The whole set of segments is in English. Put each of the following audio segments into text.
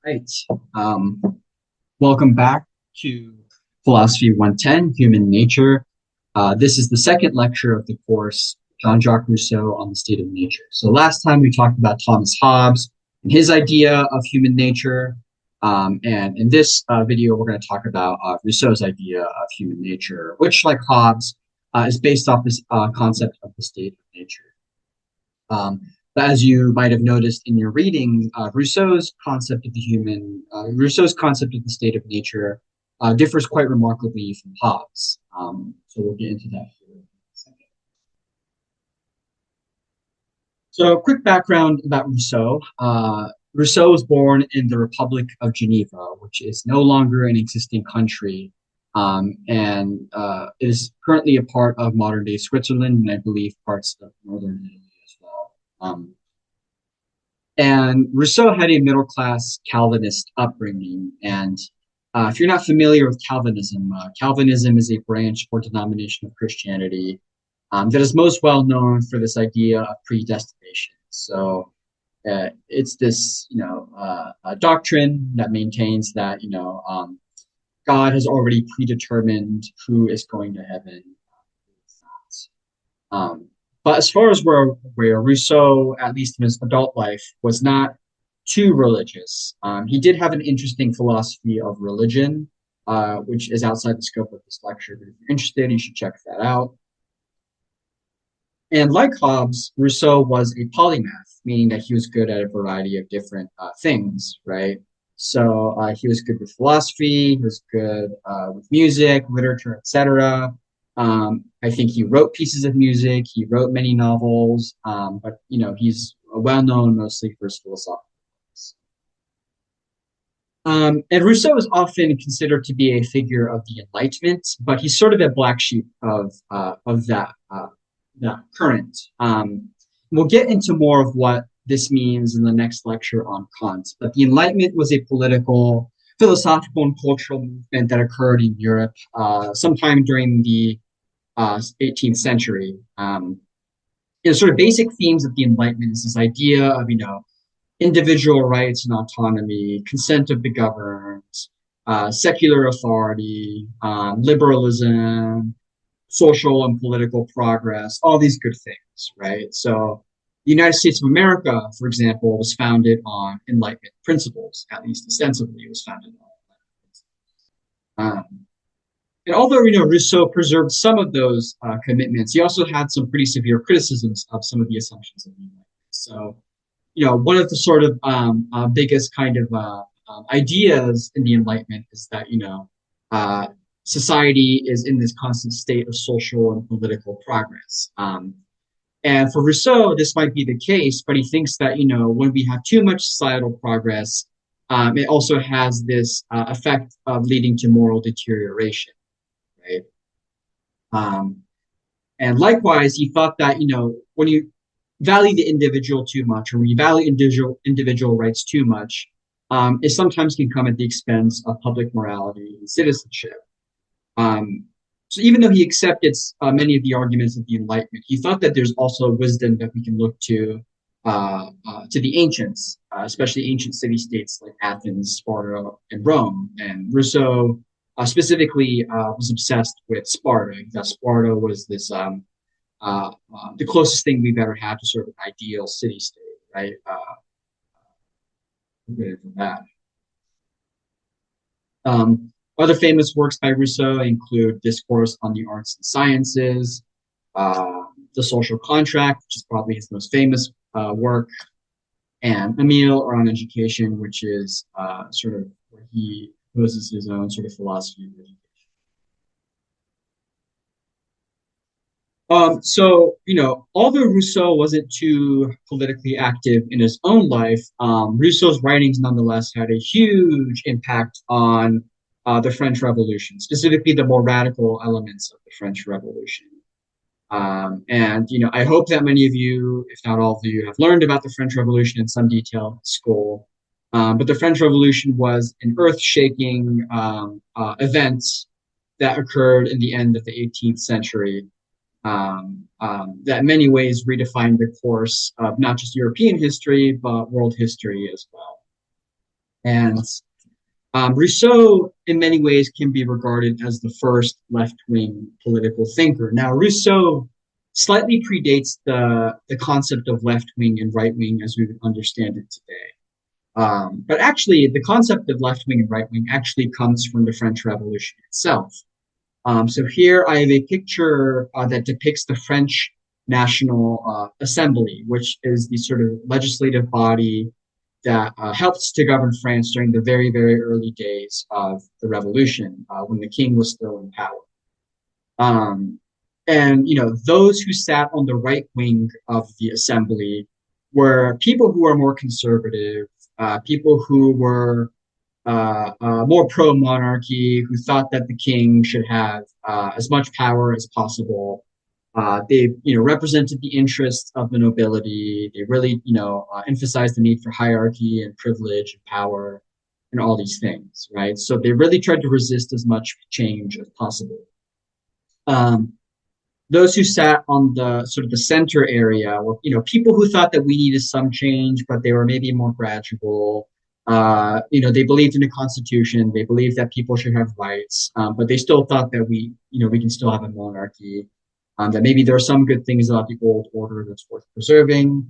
Right. Um, Welcome back to Philosophy 110, Human Nature. This is the second lecture of the course, Jean-Jacques Rousseau on the State of Nature. So last time we talked about Thomas Hobbes and his idea of human nature. And in this video, we're going to talk about Rousseau's idea of human nature, which, like Hobbes, is based off this concept of the state of nature. Um, but as you might have noticed in your reading, Rousseau's concept of the state of nature differs quite remarkably from Hobbes. So we'll get into that here in a second. So, quick background about Rousseau. Rousseau was born in the Republic of Geneva, which is no longer an existing country, and is currently a part of modern day Switzerland, and I believe parts of northern Italy as well. And Rousseau had a middle class Calvinist upbringing. And if you're not familiar with Calvinism, Calvinism is a branch or denomination of Christianity that is most well known for this idea of predestination. So it's this, a doctrine that maintains that, God has already predetermined who is going to heaven. Um, but as far as where Rousseau, at least in his adult life, was not too religious, he did have an interesting philosophy of religion, which is outside the scope of this lecture. But if you're interested, you should check that out. And like Hobbes, Rousseau was a polymath, meaning that he was good at a variety of different things, right? So he was good with philosophy, he was good with music, literature, etc. I think he wrote pieces of music, he wrote many novels, but he's well known mostly for his philosophical books. And Rousseau is often considered to be a figure of the Enlightenment, but he's sort of a black sheep of that current. We'll get into more of what this means in the next lecture on Kant. But the Enlightenment was a political, philosophical, and cultural movement that occurred in Europe sometime during the 18th century. Sort of basic themes of the Enlightenment is this idea of, individual rights and autonomy, consent of the governed, secular authority, liberalism, social and political progress, all these good things, right? So the United States of America, for example, was founded on Enlightenment principles, at least ostensibly it was founded on Enlightenment principles. And although, Rousseau preserved some of those commitments, he also had some pretty severe criticisms of some of the assumptions of the Enlightenment. So, one of the sort of biggest kind of ideas in the Enlightenment is that, society is in this constant state of social and political progress. And for Rousseau, this might be the case, but he thinks that, when we have too much societal progress, it also has this effect of leading to moral deterioration, right? And likewise, he thought that, when you value the individual too much, or when you value individual rights too much, it sometimes can come at the expense of public morality and citizenship. So even though he accepted many of the arguments of the Enlightenment, he thought that there's also wisdom that we can look to the ancients, especially ancient city-states like Athens, Sparta, and Rome. And Rousseau specifically was obsessed with Sparta, because Sparta was this the closest thing we've ever had to sort of an ideal city-state, right? That. Other famous works by Rousseau include Discourse on the Arts and Sciences, The Social Contract, which is probably his most famous work, and Emile, or On Education, which is sort of where he poses his own sort of philosophy of education. So, although Rousseau wasn't too politically active in his own life, Rousseau's writings nonetheless had a huge impact on the French Revolution, specifically the more radical elements of the French Revolution. And, I hope that many of you, if not all of you, have learned about the French Revolution in some detail at school. But the French Revolution was an earth-shaking event that occurred in the end of the 18th century. That in many ways redefined the course of not just European history, but world history as well. And Rousseau, in many ways, can be regarded as the first left-wing political thinker. Now, Rousseau slightly predates the concept of left-wing and right-wing as we would understand it today. But actually, the concept of left-wing and right-wing actually comes from the French Revolution itself. So here I have a picture that depicts the French National Assembly, which is the sort of legislative body that helped to govern France during the very, very early days of the revolution, when the king was still in power. Um, and those who sat on the right wing of the assembly were people who were more conservative, people who were more pro-monarchy, who thought that the king should have as much power as possible. They, represented the interests of the nobility. They really, emphasized the need for hierarchy and privilege and power and all these things, right? So they really tried to resist as much change as possible. Um, those who sat on the sort of the center area were, people who thought that we needed some change, but they were maybe more gradual. They believed in a constitution. They believed that people should have rights, but they still thought that we can still have a monarchy. That maybe there are some good things about the old order that's worth preserving.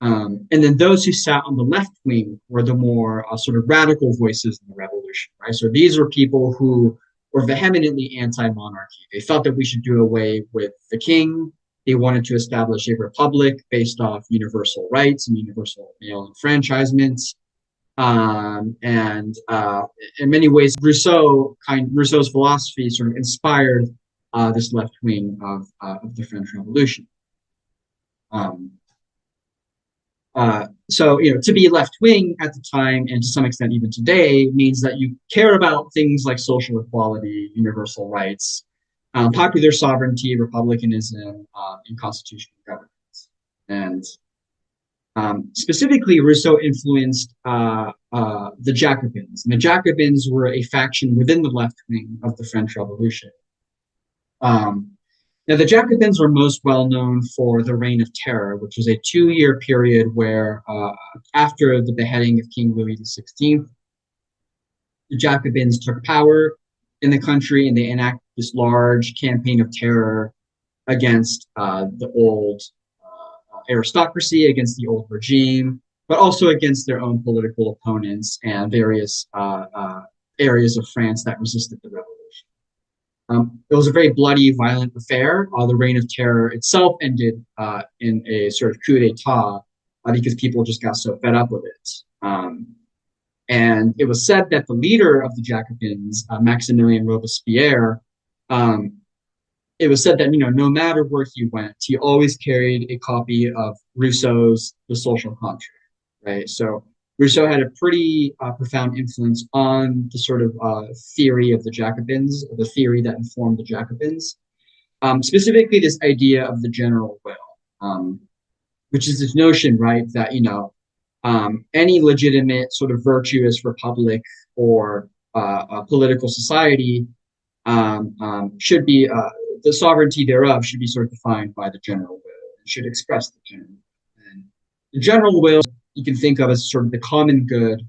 And then those who sat on the left wing were the more sort of radical voices in the revolution, right? So these were people who were vehemently anti-monarchy. They felt that we should do away with the king. They wanted to establish a republic based off universal rights and universal male enfranchisement. And in many ways, Rousseau's philosophy sort of inspired this left wing of the French Revolution. Um, so, to be left wing at the time, and to some extent even today, means that you care about things like social equality, universal rights, popular sovereignty, republicanism, and constitutional governance. And specifically, Rousseau influenced the Jacobins. And the Jacobins were a faction within the left wing of the French Revolution. Now, the Jacobins were most well known for the Reign of Terror, which was a 2-year period where, after the beheading of King Louis XVI, the Jacobins took power in the country and they enacted this large campaign of terror against the old aristocracy, against the old regime, but also against their own political opponents and various areas of France that resisted the revolution. It was a very bloody, violent affair. The Reign of Terror itself ended in a sort of coup d'etat because people just got so fed up with it. And it was said that the leader of the Jacobins, Maximilien Robespierre, it was said that no matter where he went, he always carried a copy of Rousseau's The Social Contract, right? So Rousseau had a pretty profound influence on the sort of theory of the Jacobins, the theory that informed the Jacobins, specifically this idea of the general will, which is this notion, right, that any legitimate sort of virtuous republic or a political society should be the sovereignty thereof should be sort of defined by the general will. It should express the general will. And the general will you can think of as sort of the common good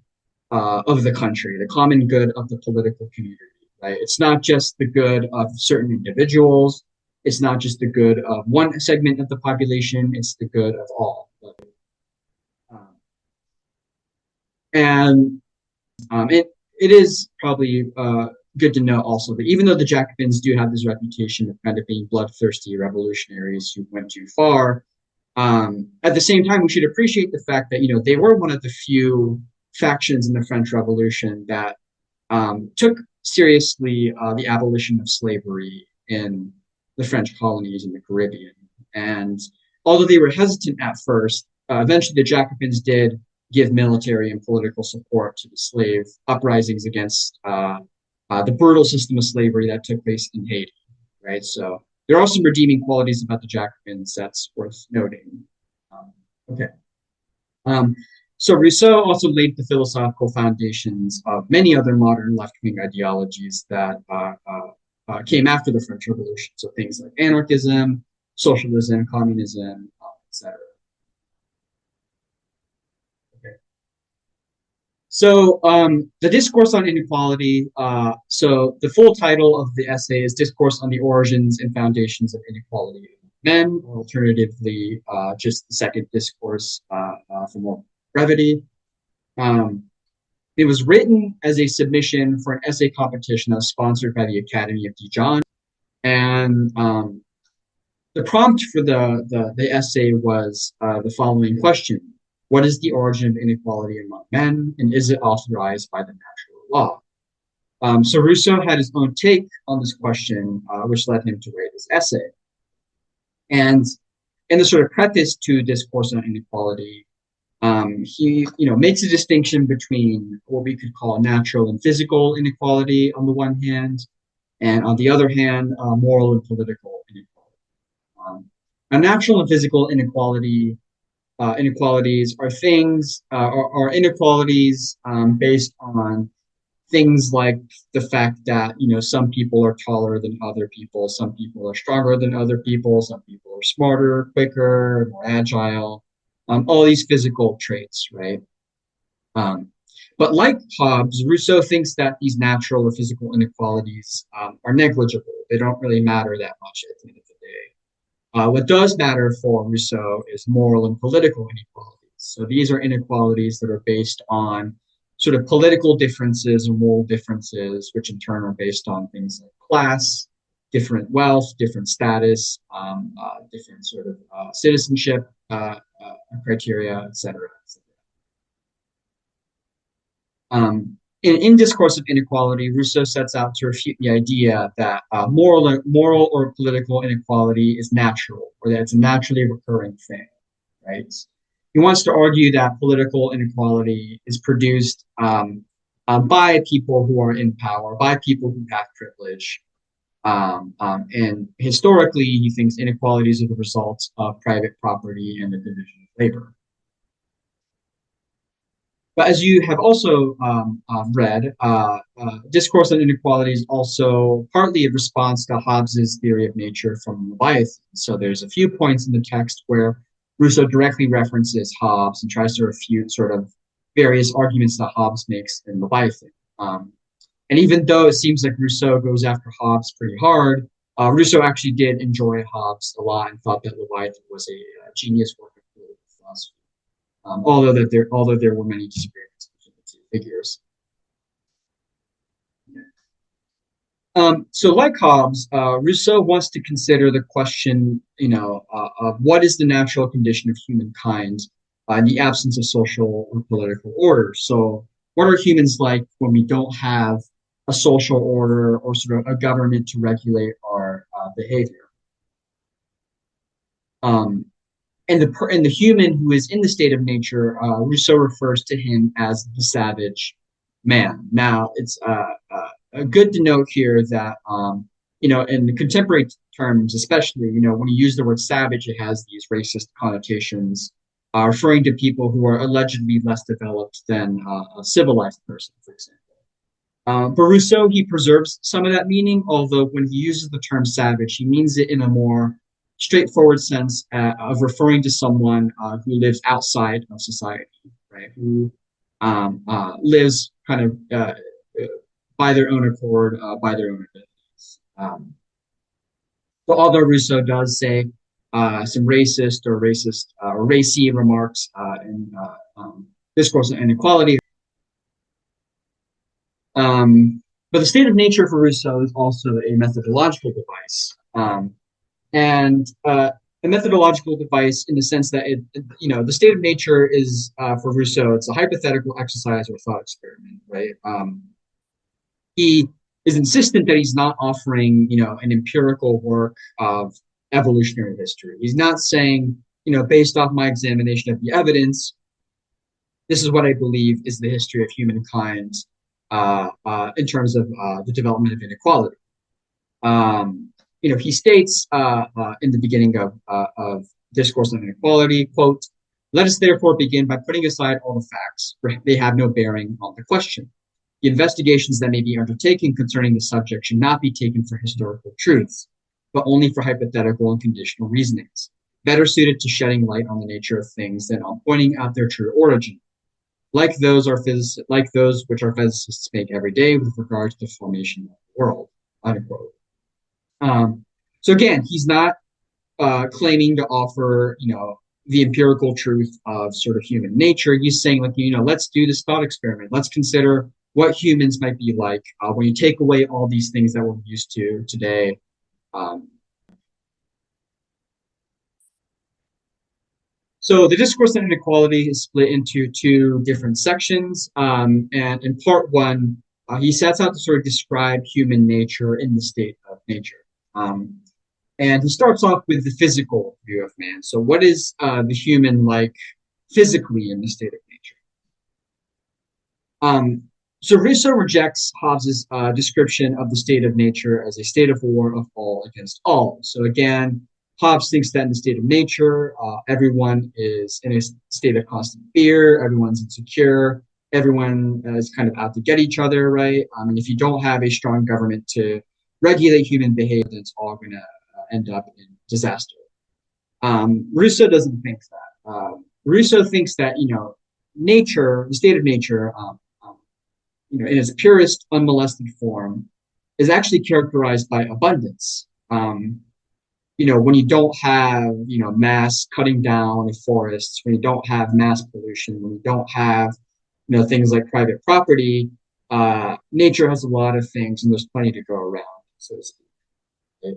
of the country, the common good of the political community, right? It's not just the good of certain individuals. It's not just the good of one segment of the population. It's the good of all. And it is probably good to know also that even though the Jacobins do have this reputation of kind of being bloodthirsty revolutionaries who went too far, at the same time, we should appreciate the fact that they were one of the few factions in the French Revolution that took seriously the abolition of slavery in the French colonies in the Caribbean. And although they were hesitant at first, eventually the Jacobins did give military and political support to the slave uprisings against the brutal system of slavery that took place in Haiti, right? So there are some redeeming qualities about the Jacobins that's worth noting. Okay. So Rousseau also laid the philosophical foundations of many other modern left-wing ideologies that came after the French Revolution. So things like anarchism, socialism, communism, etc. Okay. The discourse on inequality. So the full title of the essay is "Discourse on the Origins and Foundations of Inequality Among Men," or alternatively, just the second discourse for more brevity. Um, it was written as a submission for an essay competition that was sponsored by the Academy of Dijon, and the prompt for the essay was the following question: what is the origin of inequality among men, and is it authorized by the natural law? So Rousseau had his own take on this question, which led him to write this essay. And in the sort of preface to Discourse on Inequality, he makes a distinction between what we could call natural and physical inequality on the one hand, and on the other hand, moral and political inequality. Now, natural and physical inequalities are things are inequalities based on things like the fact that some people are taller than other people, some people are stronger than other people, some people are smarter, quicker, more agile, all these physical traits, right? Um, but like Hobbes, Rousseau thinks that these natural or physical inequalities are negligible. They don't really matter that much at the end of the day. What does matter for Rousseau is moral and political inequalities. So these are inequalities that are based on sort of political differences or moral differences, which in turn are based on things like class, different wealth, different status, different sort of citizenship criteria, et cetera, et cetera. In Discourse of Inequality, Rousseau sets out to refute the idea that moral or political inequality is natural, or that it's a naturally recurring thing, right? He wants to argue that political inequality is produced by people who are in power, by people who have privilege. And historically, he thinks inequalities are the result of private property and the division of labor. But as you have also read, Discourse on Inequality is also partly a response to Hobbes's theory of nature from Leviathan. So there's a few points in the text where Rousseau directly references Hobbes and tries to refute sort of various arguments that Hobbes makes in Leviathan. And even though it seems like Rousseau goes after Hobbes pretty hard, Rousseau actually did enjoy Hobbes a lot and thought that Leviathan was a genius work of political philosophy. Although there were many disagreements between the two figures. So like Hobbes, Rousseau wants to consider the question, of what is the natural condition of humankind in the absence of social or political order. So what are humans like when we don't have a social order or sort of a government to regulate our behavior? And the human who is in the state of nature, Rousseau refers to him as the savage man. Now, it's good to note here that in the contemporary terms, especially, when you use the word savage, it has these racist connotations, referring to people who are allegedly less developed than a civilized person, for example. For Rousseau, he preserves some of that meaning, although when he uses the term savage, he means it in a more straightforward sense of referring to someone who lives outside of society, right? Who lives kind of by their own accord, by their own abilities. So although Rousseau does say some racist or racy remarks in Discourse on Inequality, but the state of nature for Rousseau is also a methodological device. And a methodological device in the sense that the state of nature is for Rousseau, it's a hypothetical exercise or thought experiment, right? He is insistent that he's not offering, an empirical work of evolutionary history. He's not saying, based off my examination of the evidence, this is what I believe is the history of humankind in terms of the development of inequality. He states in the beginning of Discourse on Inequality, quote, "Let us therefore begin by putting aside all the facts, for they have no bearing on the question. The investigations that may be undertaken concerning the subject should not be taken for historical truths, but only for hypothetical and conditional reasonings, better suited to shedding light on the nature of things than on pointing out their true origin. like those which our physicists make every day with regard to the formation of the world, unquote. So again, he's not claiming to offer, the empirical truth of sort of human nature. He's saying, like, let's do this thought experiment. Let's consider what humans might be like when you take away all these things that we're used to today. Um, so the discourse on inequality is split into two different sections. And in part one, he sets out to sort of describe human nature in the state of nature. Um, and he starts off with the physical view of man. So, what is the human like physically in the state of nature? Um, so, Rousseau rejects Hobbes's description of the state of nature as a state of war of all against all. So, again, Hobbes thinks that in the state of nature, everyone is in a state of constant fear, everyone's insecure, everyone is kind of out to get each other, right? And if you don't have a strong government to regulate human behavior, then it's all going to end up in disaster. Rousseau doesn't think that. Rousseau thinks that nature, the state of nature, in its purest, unmolested form, is actually characterized by abundance. When you don't have mass cutting down of forests, when you don't have mass pollution, when you don't have things like private property, nature has a lot of things, and there's plenty to go around, so to speak. Right?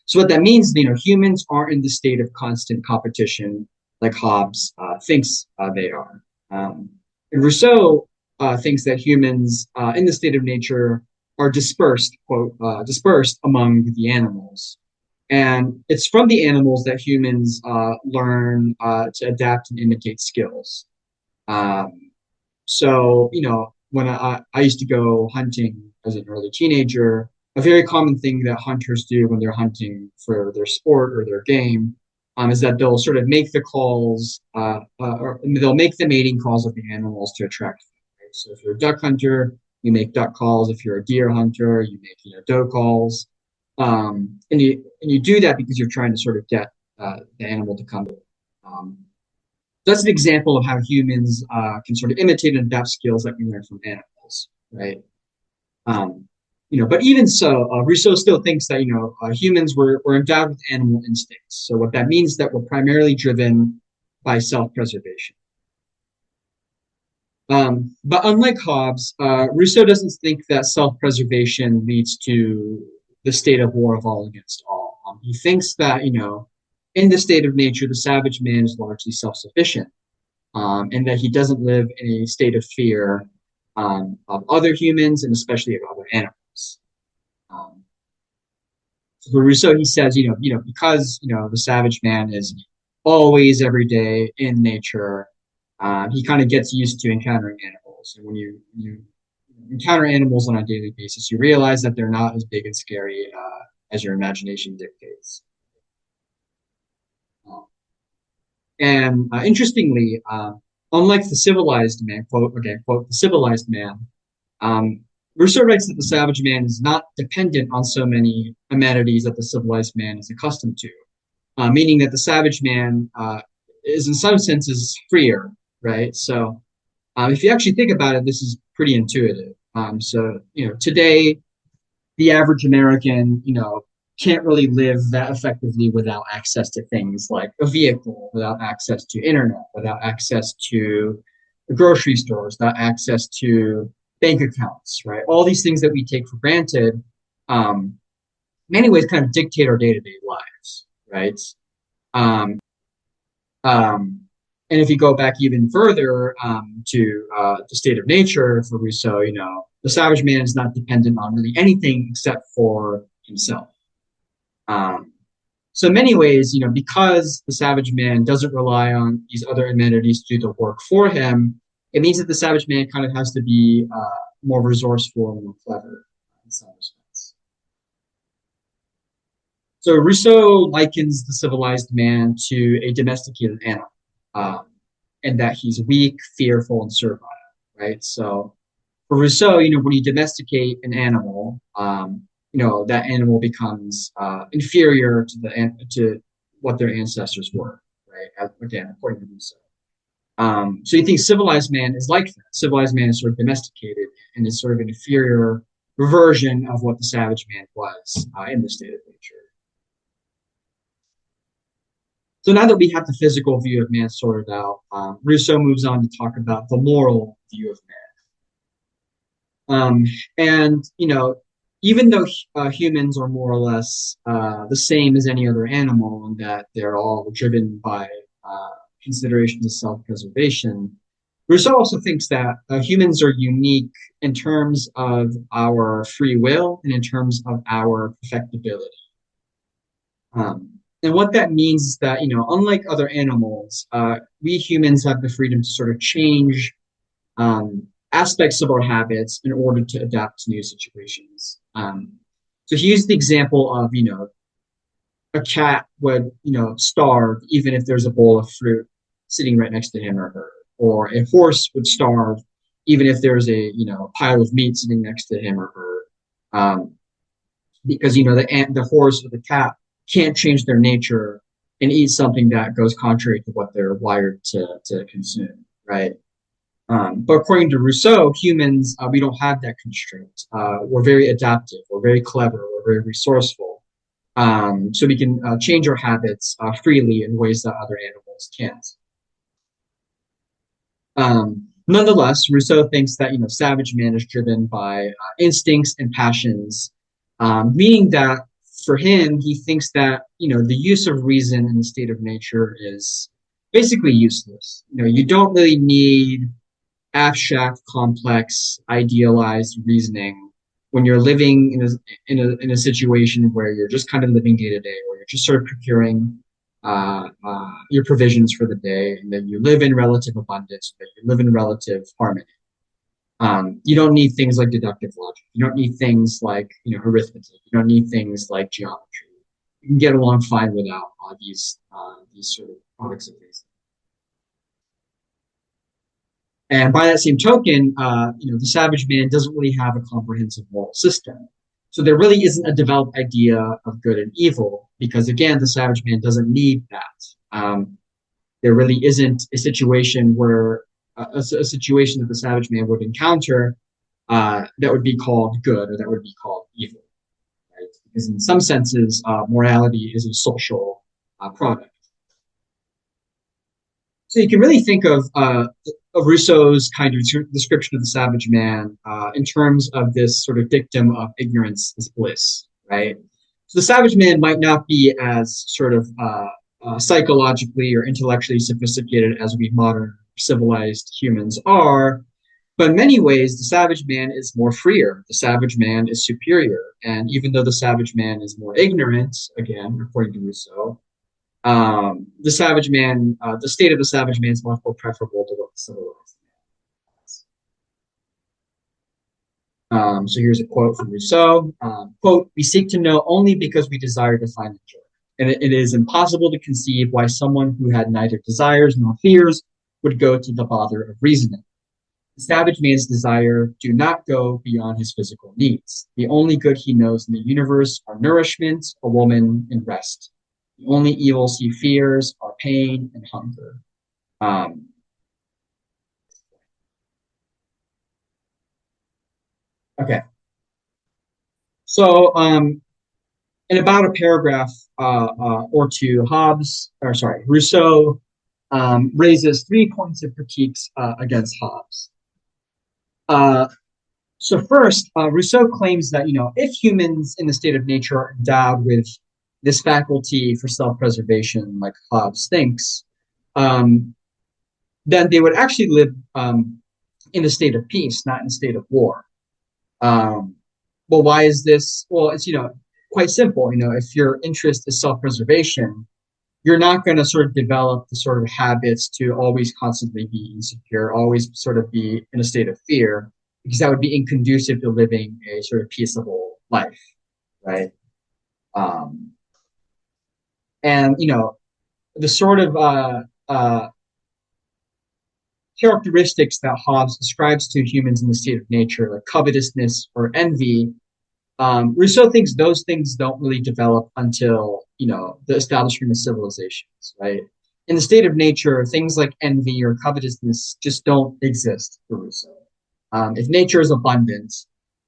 So what that means, humans aren't in the state of constant competition like Hobbes thinks they are. And Rousseau thinks that humans in the state of nature are dispersed, quote, dispersed among the animals. And it's from the animals that humans learn to adapt and imitate skills. Um, so, when I used to go hunting as an early teenager, a very common thing that hunters do when they're hunting for their sport or their game is that they'll sort of make the calls, or they'll make the mating calls of the animals to attract them. Right? So if you're a duck hunter, you make duck calls. If you're a deer hunter, you make doe calls, and you do that because you're trying to sort of get the animal to come. Um, that's an example of how humans can sort of imitate and adapt skills that we learn from animals, right? Um, but even so, Rousseau still thinks that humans were endowed with animal instincts. So what that means is that we're primarily driven by self-preservation. But unlike Hobbes, Rousseau doesn't think that self-preservation leads to the state of war of all against all. He thinks that in the state of nature, the savage man is largely self-sufficient, and that he doesn't live in a state of fear of other humans and especially of other animals. Um, so for Rousseau, he says, because the savage man is always every day in nature, he kind of gets used to encountering animals. And when you encounter animals on a daily basis, you realize that they're not as big and scary as your imagination dictates. Um, and interestingly, unlike the civilized man, quote again, quote, the civilized man, um, Rousseau writes that the savage man is not dependent on so many amenities that the civilized man is accustomed to, meaning that the savage man is in some senses freer, right? So if you actually think about it, this is pretty intuitive. So, today, the average American, can't really live that effectively without access to things like a vehicle, without access to internet, without access to grocery stores, without access to bank accounts, right? All these things that we take for granted, in many ways kind of dictate our day-to-day lives, right? Um, um, and if you go back even further to the state of nature for Rousseau, the savage man is not dependent on really anything except for himself. Um, so in many ways, because the savage man doesn't rely on these other amenities to do the work for him, it means that the savage man kind of has to be more resourceful and more clever in some respects. So Rousseau likens the civilized man to a domesticated animal, um, and that he's weak, fearful, and servile, right? So for Rousseau, when you domesticate an animal, that animal becomes inferior to what their ancestors were, right? Again, according to Rousseau. So you think civilized man is like that. Civilized man is sort of domesticated and is sort of an inferior version of what the savage man was in the state of nature. So now that we have the physical view of man sorted out, Rousseau moves on to talk about the moral view of man. And even though humans are more or less the same as any other animal, in that they're all driven by considerations of self-preservation, Rousseau also thinks that humans are unique in terms of our free will and in terms of our perfectibility. And what that means is that, unlike other animals, we humans have the freedom to sort of change aspects of our habits in order to adapt to new situations. So he used the example of, a cat would, starve even if there's a bowl of fruit sitting right next to him or her, or a horse would starve even if there's a, pile of meat sitting next to him or her. Because, the horse or the cat can't change their nature and eat something that goes contrary to what they're wired to consume, right? But according to Rousseau, humans, we don't have that constraint. We're very adaptive, we're very clever, we're very resourceful. So we can change our habits freely in ways that other animals can't. Nonetheless, Rousseau thinks that savage man is driven by instincts and passions, meaning that for him, he thinks that the use of reason in the state of nature is basically useless. You don't really need abstract, complex, idealized reasoning when you're living in a situation where you're just kind of living day to day, where you're just sort of procuring your provisions for the day, and that you live in relative abundance, that you live in relative harmony. You don't need things like deductive logic. You don't need things like arithmetic. You don't need things like geometry. You can get along fine without these sort of products of reason. And by that same token, the savage man doesn't really have a comprehensive moral system. So there really isn't a developed idea of good and evil because, again, the savage man doesn't need that. There really isn't a situation where a situation that the savage man would encounter that would be called good or that would be called evil, right? Because in some senses, morality is a social product. So you can really think of Rousseau's kind of description of the savage man in terms of this sort of dictum of ignorance is bliss, right? So the savage man might not be as sort of psychologically or intellectually sophisticated as we modern civilized humans are, but in many ways, the savage man is more freer. The savage man is superior. And even though the savage man is more ignorant, again, according to Rousseau, the savage man, the state of the savage man is much more preferable to what the civilized man has. So here's a quote from Rousseau. Quote, "We seek to know only because we desire to find the joy. And it is impossible to conceive why someone who had neither desires nor fears would go to the bother of reasoning. The savage man's desire do not go beyond his physical needs. The only good he knows in the universe are nourishment, a woman, and rest. The only evils he fears are pain and hunger." Okay. So, in about a paragraph or two, Rousseau raises 3 points of critiques against Hobbes. So first, Rousseau claims that if humans in the state of nature are endowed with this faculty for self-preservation, like Hobbes thinks, then they would actually live in a state of peace, not in a state of war. Well, why is this? Well, it's quite simple. If your interest is self-preservation, you're not going to sort of develop the sort of habits to always constantly be insecure, always sort of be in a state of fear, because that would be inconducive to living a sort of peaceable life, right? And the sort of characteristics that Hobbes ascribes to humans in the state of nature, like covetousness or envy, Rousseau thinks those things don't really develop until the establishment of civilizations, right? In the state of nature, things like envy or covetousness just don't exist for Rousseau. If nature is abundant,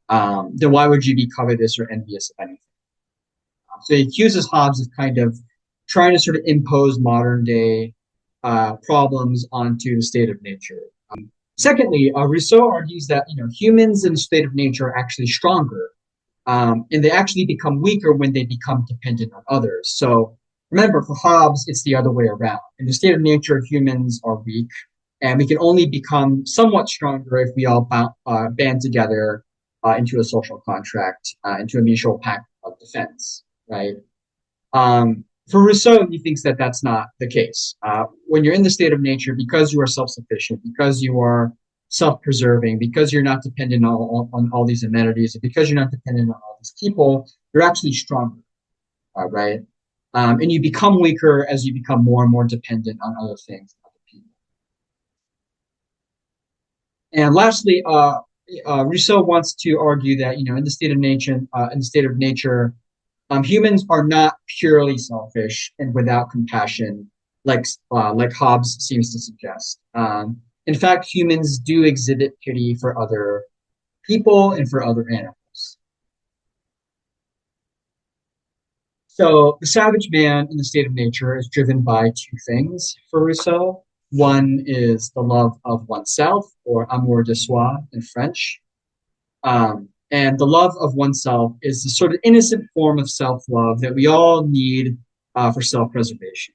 then why would you be covetous or envious of anything? So he accuses Hobbes of kind of trying to sort of impose modern day problems onto the state of nature. Secondly, Rousseau argues that humans in the state of nature are actually stronger, and they actually become weaker when they become dependent on others. So remember, for Hobbes, it's the other way around. In the state of nature, humans are weak, and we can only become somewhat stronger if we all band together into a social contract, into a mutual pact of defense, right? For Rousseau, he thinks that that's not the case. When you're in the state of nature, because you are self-sufficient, because you are self-preserving, because you're not dependent on all these amenities, because you're not dependent on all these people, you're actually stronger, right? And you become weaker as you become more and more dependent on other things, other people. And lastly, Rousseau wants to argue that in the state of nature, humans are not purely selfish and without compassion, like Hobbes seems to suggest. In fact, humans do exhibit pity for other people and for other animals. So the savage man in the state of nature is driven by two things for Rousseau. One is the love of oneself, or amour de soi in French. And the love of oneself is the sort of innocent form of self love that we all need for self preservation.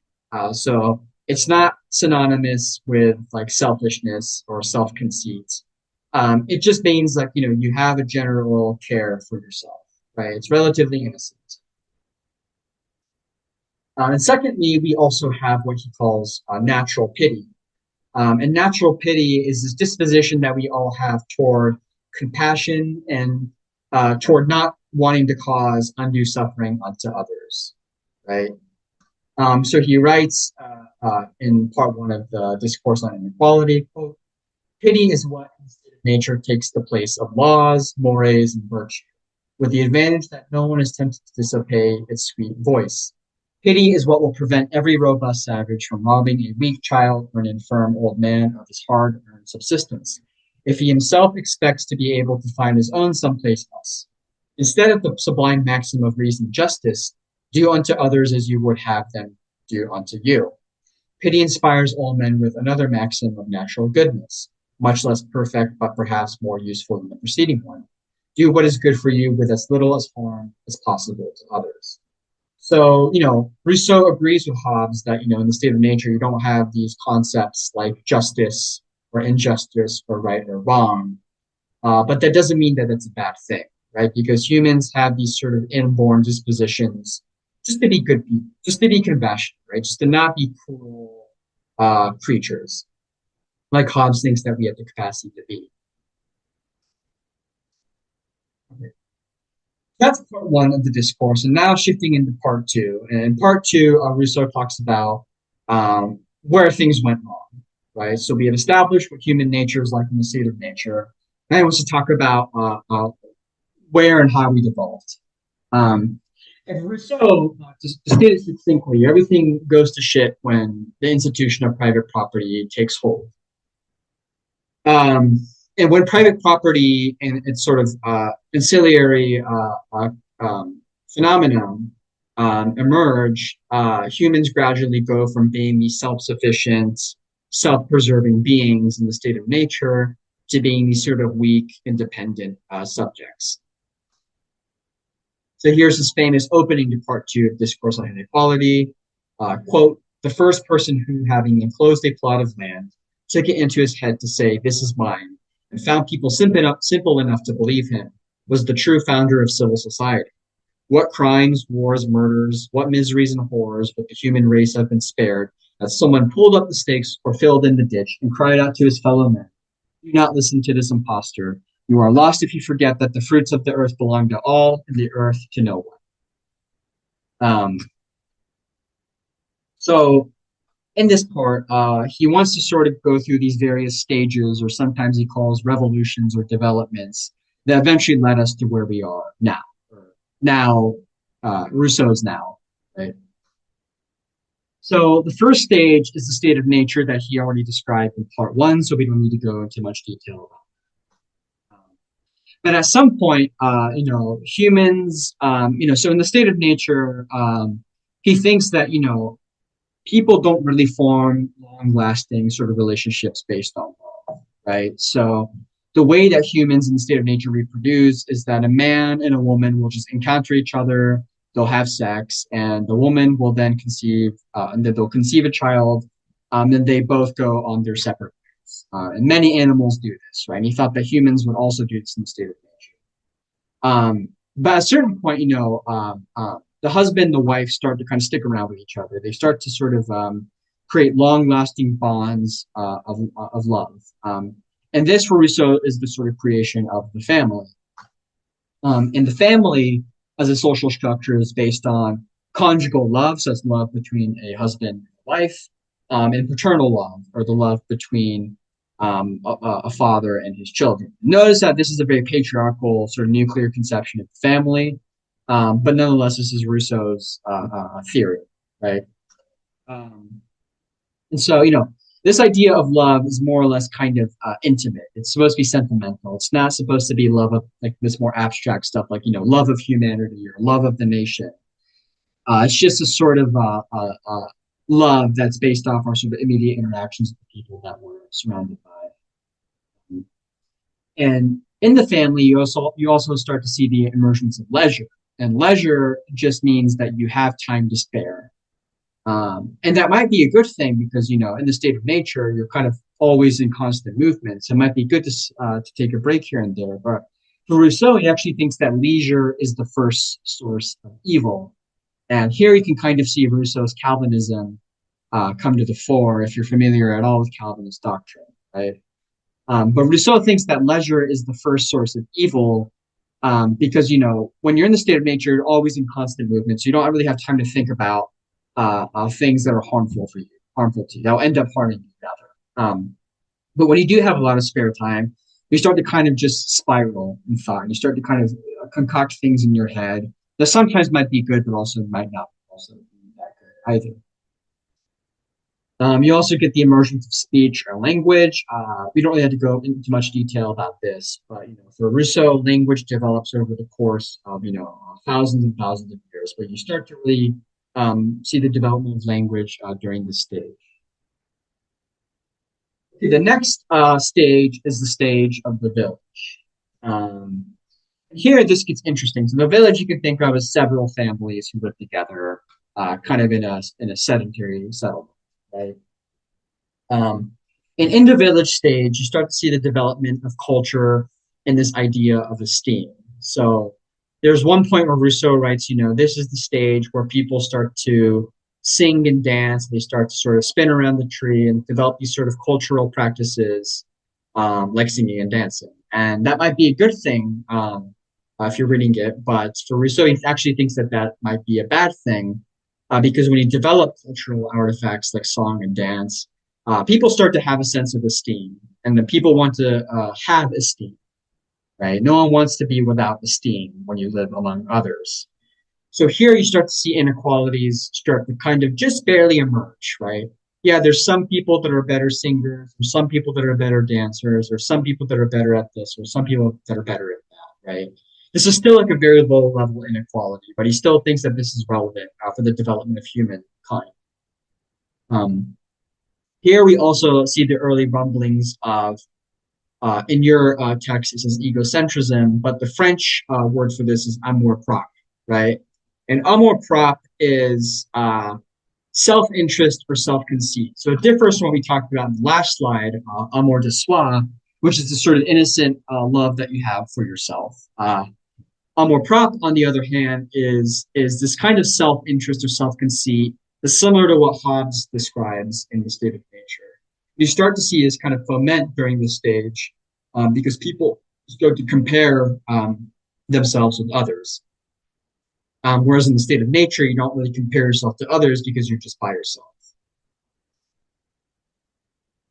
So it's not synonymous with like selfishness or self conceit. It just means like, you have a general care for yourself, right? It's relatively innocent. And secondly, we also have what he calls natural pity. And natural pity is this disposition that we all have toward compassion and toward not wanting to cause undue suffering onto others, right? So he writes in part one of the Discourse on Inequality, quote, pity is what in nature takes the place of laws, mores, and virtue, with the advantage that no one is tempted to disobey its sweet voice. Pity is what will prevent every robust savage from robbing a weak child or an infirm old man of his hard-earned subsistence, if he himself expects to be able to find his own someplace else. Instead of the sublime maxim of reason and justice, do unto others as you would have them do unto you. Pity inspires all men with another maxim of natural goodness, much less perfect, but perhaps more useful than the preceding one. Do what is good for you with as little as harm as possible to others. So, Rousseau agrees with Hobbes that, in the state of nature, you don't have these concepts like justice or injustice or right or wrong. But that doesn't mean that it's a bad thing, right? Because humans have these sort of inborn dispositions just to be good people, just to be compassionate, right? Just to not be cruel creatures, like Hobbes thinks that we have the capacity to be. Okay. That's part one of the discourse. And now shifting into part two. And in part two, Rousseau talks about where things went wrong, right? So we have established what human nature is like in the state of nature. And he wants to talk about where and how we devolved. And Rousseau, to state it succinctly, everything goes to shit when the institution of private property takes hold. And when private property and its sort of ancillary phenomenon emerge, humans gradually go from being these self-sufficient, self-preserving beings in the state of nature to being these sort of weak, independent subjects. So here's his famous opening to part two of Discourse on Inequality. Quote, the first person who, having enclosed a plot of land, took it into his head to say, this is mine, and found people simple enough to believe him, was the true founder of civil society. What crimes, wars, murders, what miseries and horrors would the human race have been spared that someone pulled up the stakes or filled in the ditch and cried out to his fellow men, do not listen to this impostor. You are lost if you forget that the fruits of the earth belong to all and the earth to no one. So in this part, he wants to sort of go through these various stages, or sometimes he calls revolutions or developments, that eventually led us to where we are now. Rousseau's now, right? So the first stage is the state of nature that he already described in part one, so we don't need to go into much detail about it. But at some point, humans, so in the state of nature, he thinks that, people don't really form long-lasting sort of relationships based on love, right? So the way that humans in the state of nature reproduce is that a man and a woman will just encounter each other, they'll have sex, and the woman will then conceive, and then they'll conceive a child, then they both go on their separate ways. And many animals do this, right? And he thought that humans would also do this in the state of nature. But at a certain point, the husband and the wife start to kind of stick around with each other. They start to sort of create long-lasting bonds of love. And this, for Rousseau, is the sort of creation of the family. And the family, as a social structure, is based on conjugal love, so it's love between a husband and a wife, and paternal love, or the love between a father and his children. Notice that this is a very patriarchal, sort of nuclear conception of the family, but nonetheless, this is Rousseau's theory, right? Um, and so, this idea of love is more or less kind of intimate. It's supposed to be sentimental. It's not supposed to be love of like this more abstract stuff, like love of humanity or love of the nation. It's just a sort of love that's based off our sort of immediate interactions with the people that we're surrounded by. And in the family, you also start to see the emergence of leisure, and leisure just means that you have time to spare. And that might be a good thing because in the state of nature, you're kind of always in constant movement. So it might be good to take a break here and there. But for Rousseau, he actually thinks that leisure is the first source of evil. And here you can kind of see Rousseau's Calvinism come to the fore if you're familiar at all with Calvinist doctrine, right? But Rousseau thinks that leisure is the first source of evil because, when you're in the state of nature, you're always in constant movement. So you don't really have time to think about things that are harmful to you. They'll end up harming you, rather. But when you do have a lot of spare time, you start to kind of just spiral in thought. You start to kind of concoct things in your head that sometimes might be good, but also might not also be that good either. You also get the emergence of speech or language. We don't really have to go into much detail about this, but for Rousseau, language develops over the course of thousands and thousands of years. But you start to really see the development of language during this stage. Okay, the next stage is the stage of the village. Um, Here, this gets interesting. So the village you can think of as several families who live together, kind of in a sedentary settlement, right? Um, and in the village stage, you start to see the development of culture and this idea of esteem. So there's one point where Rousseau writes, this is the stage where people start to sing and dance. They start to sort of spin around the tree and develop these sort of cultural practices, like singing and dancing. And that might be a good thing if you're reading it. But for Rousseau, he actually thinks that that might be a bad thing because when you develop cultural artifacts like song and dance, people start to have a sense of esteem, and then people want to have esteem, right? No one wants to be without esteem when you live among others. So here you start to see inequalities start to kind of just barely emerge, right? Yeah, there's some people that are better singers, or some people that are better dancers, or some people that are better at this, or some people that are better at that, right? This is still like a very low level inequality, but he still thinks that this is relevant for the development of humankind. Um, Here we also see the early rumblings of, in your text, it says egocentrism, but the French word for this is amour-propre, right? And amour-propre is self-interest or self-conceit. So it differs from what we talked about in the last slide, amour de soi, which is the sort of innocent love that you have for yourself. Amour-propre, on the other hand, is this kind of self-interest or self-conceit that's similar to what Hobbes describes in The State of Nature. You start to see this kind of foment during this stage because people start to compare themselves with others. Whereas in the state of nature, you don't really compare yourself to others because you're just by yourself.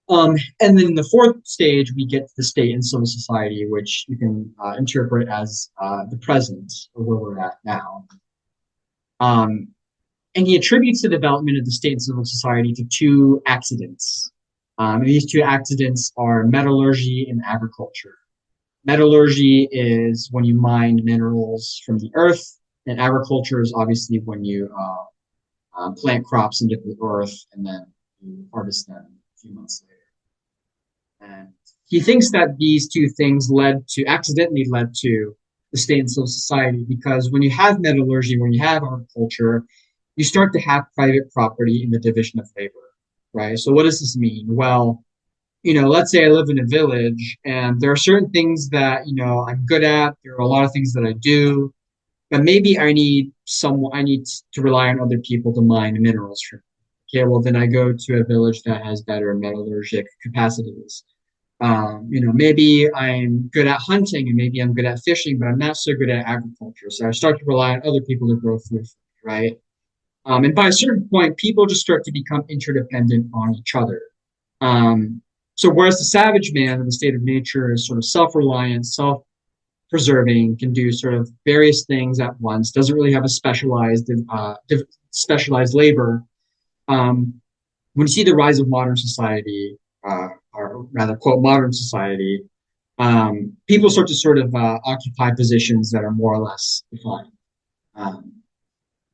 And then in the fourth stage, we get to the state in civil society, which you can interpret as the present, or where we're at now. Um, And he attributes the development of the state and civil society to two accidents. And these two accidents are metallurgy and agriculture. Metallurgy is when you mine minerals from the earth, and agriculture is obviously when you plant crops into the earth and then you harvest them a few months later. And he thinks that these two things accidentally led to the state and civil society because when you have metallurgy, when you have agriculture, you start to have private property in the division of labor, right? So what does this mean? Well, let's say I live in a village and there are certain things that, I'm good at. There are a lot of things that I do, but maybe I need to rely on other people to mine minerals for me. Okay, well, then I go to a village that has better metallurgic capacities. Maybe I'm good at hunting and maybe I'm good at fishing, but I'm not so good at agriculture. So I start to rely on other people to grow food, right? And by a certain point, people just start to become interdependent on each other. Um, so whereas the savage man in the state of nature is sort of self-reliant, self-preserving, can do sort of various things at once, doesn't really have a specialized labor. Um, when you see the rise of modern society, or rather, quote, modern society, people start to sort of occupy positions that are more or less defined. Um,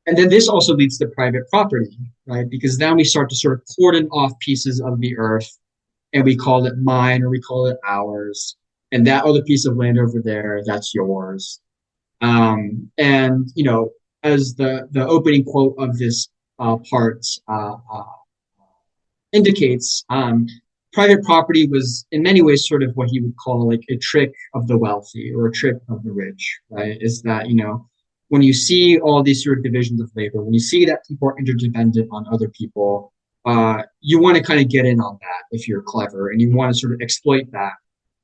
and then this also leads to private property, right? Because then we start to sort of cordon off pieces of the earth and we call it mine or we call it ours. And that other piece of land over there, that's yours. And, as the opening quote of this part indicates, private property was in many ways sort of what he would call like a trick of the wealthy or a trick of the rich, right? Is that, when you see all these sort of divisions of labor, when you see that people are interdependent on other people, you want to kind of get in on that if you're clever and you want to sort of exploit that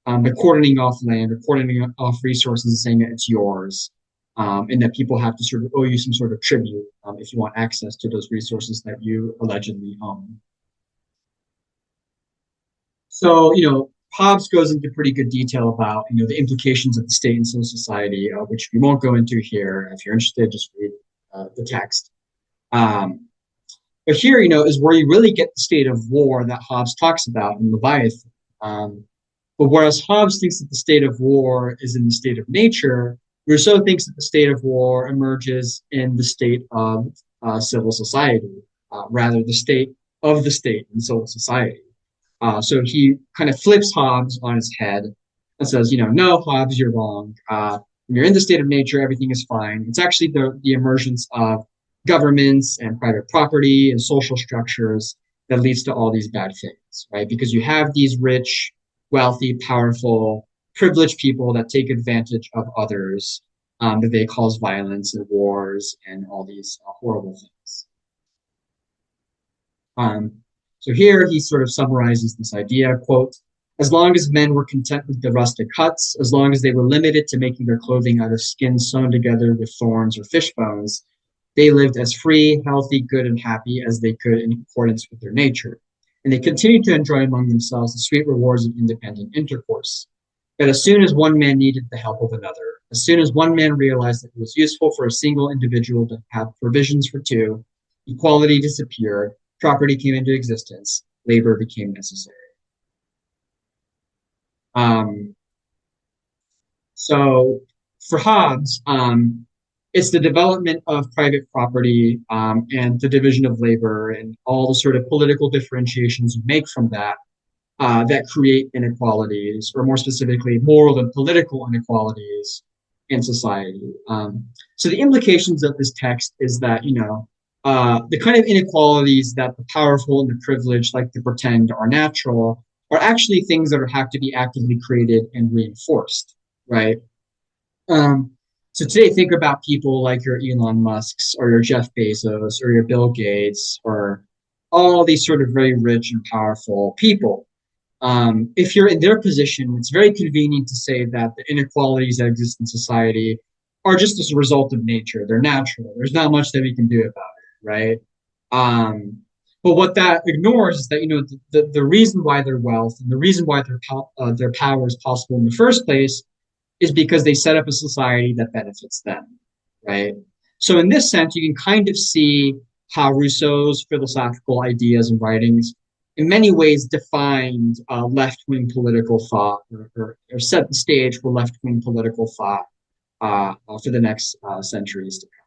by cordoning off land or cordoning off resources and saying that it's yours. And that people have to sort of owe you some sort of tribute if you want access to those resources that you allegedly own. So, Hobbes goes into pretty good detail about, the implications of the state and civil society, which we won't go into here. If you're interested, just read the text. Um, but here, is where you really get the state of war that Hobbes talks about in Leviathan. But whereas Hobbes thinks that the state of war is in the state of nature, Rousseau thinks that the state of war emerges in the state of civil society, rather the state of the state in civil society. So he kind of flips Hobbes on his head and says, no, Hobbes, you're wrong. When you're in the state of nature, everything is fine. It's actually the emergence of governments and private property and social structures that leads to all these bad things, right? Because you have these rich, wealthy, powerful, privileged people that take advantage of others, that they cause violence and wars and all these horrible things. So here he sort of summarizes this idea, quote, as long as men were content with the rustic huts, as long as they were limited to making their clothing out of skins sewn together with thorns or fish bones, they lived as free, healthy, good, and happy as they could in accordance with their nature. And they continued to enjoy among themselves the sweet rewards of independent intercourse. But as soon as one man needed the help of another, as soon as one man realized that it was useful for a single individual to have provisions for two, equality disappeared, property came into existence, labor became necessary. Um, so for Hobbes, it's the development of private property and the division of labor and all the sort of political differentiations you make from that that create inequalities, or more specifically, moral and political inequalities in society. So the implications of this text is that, the kind of inequalities that the powerful and the privileged like to pretend are natural are actually things that have to be actively created and reinforced, right? Um, so today, think about people like your Elon Musks or your Jeff Bezos or your Bill Gates or all these sort of very rich and powerful people. If you're in their position, it's very convenient to say that the inequalities that exist in society are just as a result of nature. They're natural. There's not much that we can do about it, right? Um, but what that ignores is that the reason why their wealth and the reason why their power is possible in the first place is because they set up a society that benefits them, right? So in this sense, you can kind of see how Rousseau's philosophical ideas and writings in many ways defined left-wing political thought, or set the stage for left-wing political thought for the next centuries to come.